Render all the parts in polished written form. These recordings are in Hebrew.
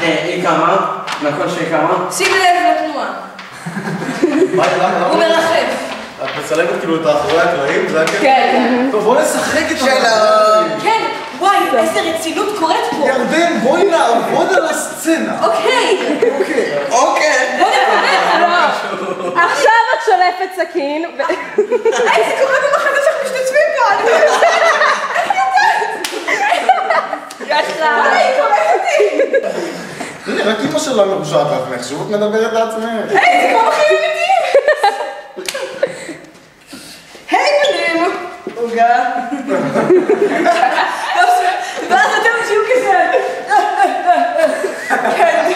היא קמה, נכון שהיא קמה. שים לב לתנועה. הוא מרחף. את מצלמת כאילו את האחורי הקלעים? זה הקטע? כן. טוב, בוא נשחק את שלום. כן, וואי, איזה רצינות קורית פה. ירדן, בואי נעבוד על הסצנה. אוקיי. אוקיי. בוא נקבל. עכשיו את שולפת סכין. איזה קורה במחנה שאנחנו משתתפים כאן. יש לה. וואי, היא קוראת אותי. תראי, רק אמא שלה מרושעת לעצמך, שוב את מדברת לעצמך. היי, זה כמו בחיים אמיתיים. היי בנים. עוגה. ואז אתם תהיו כזה. כן.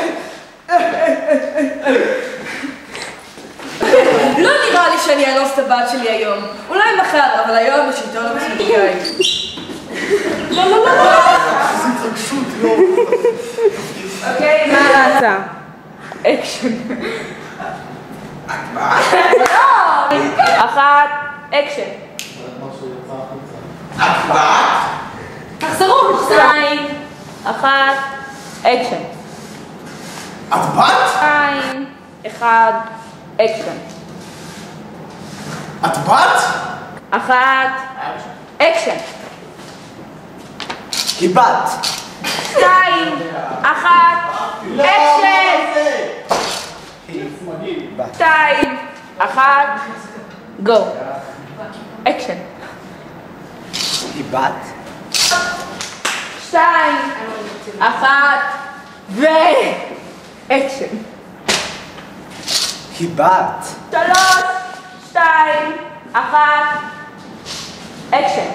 לא נראה לי שאני אנוס את הבת שלי היום. אולי מחר, אבל היום בשלטון הפוליטיקאי. לא, לא, לא, לא. איזה התרגשות, לא. אוקיי, מה רצה? אקשן. אחת, אקשן. תחזרו, שתיים, אחת, אקשן. את בת? שתיים, אחד, אקשן. את בת? אחת, אקשן. היא בת. שתיים, אחת, אקשן. שתיים, אחת, גו. אקשן. היא בת. שתיים, אחת, אקשן. היא בת. שלוש, שתיים, אחת, אקשן.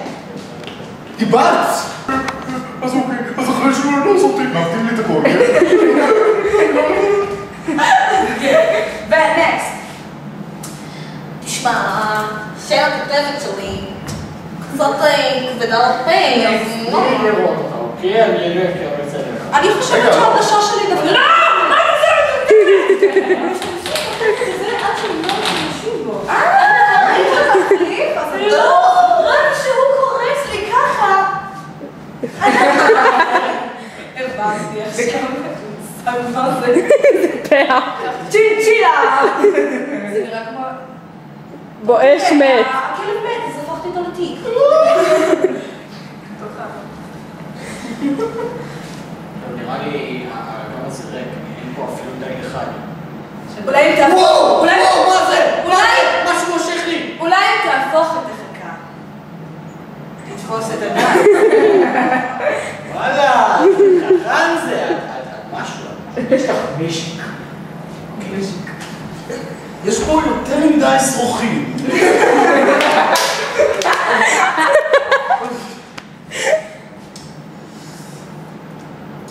היא בת! אז אוקיי, אז אחרי שהוא לא זאתי, נפתים לי את הכל, כן? ונקסט. תשמע, השם הכותבת שלי קצת כבדה לפה. לראות אותה, אוקיי? אני אלך כי אני בסדר. אני חושבת שההרגשה שלי דווקא... לא! מה זה? זה עד שהם לא משתמשים בו. היית להחליף? אבל לא! רק שהוא קורס לי ככה. הבנתי עכשיו. מה זה? פאה. צ'ילה! זה נראה כמו... בואש מת. הכלב מת, אז הפכתי אותו לתיק. נראה לי, גם זה ריק, אין פה אפילו די אחד. אולי אם תהפוך... וואו, מה זה? משהו מושך לי. אולי אם תהפוך את החכה. תתפוס את הדעת. וואלה, חכם זה, משהו. יש לך משק. יש פה יותר מדי שרוכים.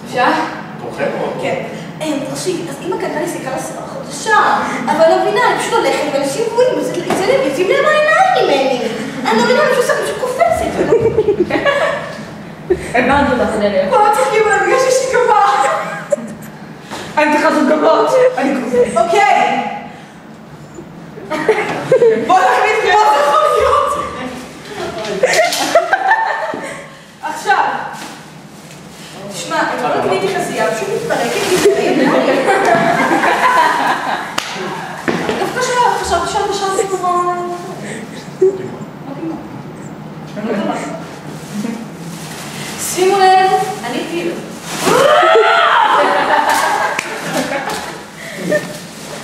אפשר? תורכם או? כן. תקשיבי, אז אמא קנתה לי סיכה לשיער חדשה, אבל לא מבינה, אני פשוט הולכת ואנשים רואים, יוצאים להם העיניים ממני. אני לא מבינה, אני פשוט קופצת. הבנת אותך, נראה. מה צוחקים עליי? בגלל שיש לי גבה. אני צריכה לעשות גבות. אוקיי. בוא נחליט מה זה יכול להיות. עכשיו. תשמע, אני לא קניתי חזייה, פשוט מתפרקת לי את הידיים. דווקא חשבתי שהרגשה זה נורא... שימו לב, אני פיל.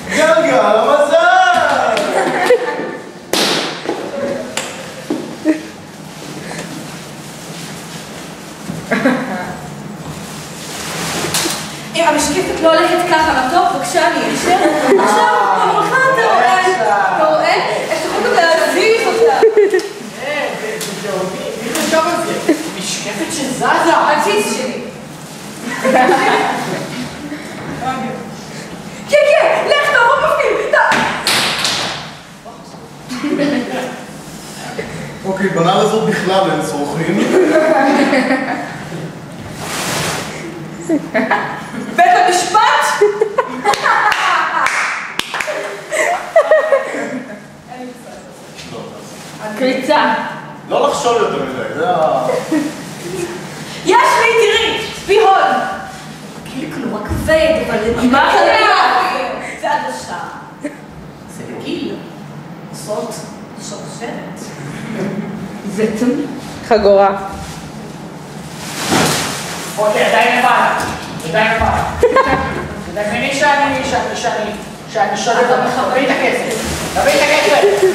גלגל המזל! אם המשקפת לא הולכת ככה לטוב, בבקשה, אני אשאר. עכשיו, במולך אתה רואה? אתה רואה? יש לך גם להזיז אותה. מי חשב על זה? משקפת שזזה. הציץ שלי. כן, כן, לך תעבור בפנים. אוקיי, בנעל הזאת בכלל אין שרוכים. בית המשפט? קריצה. לא לחשוב יותר מדי, זה ה... יש לי, תראי, צפי הון. כאילו, רק כבד מה חדש? זה עדשה. זה בגיל. עושות שרשרת. זה חגורה. אוקיי, עדיין למעלה. עדיין למעלה. תדמייני שאני שולט אותך. תביאי את הכסף. תביאי את הכסף.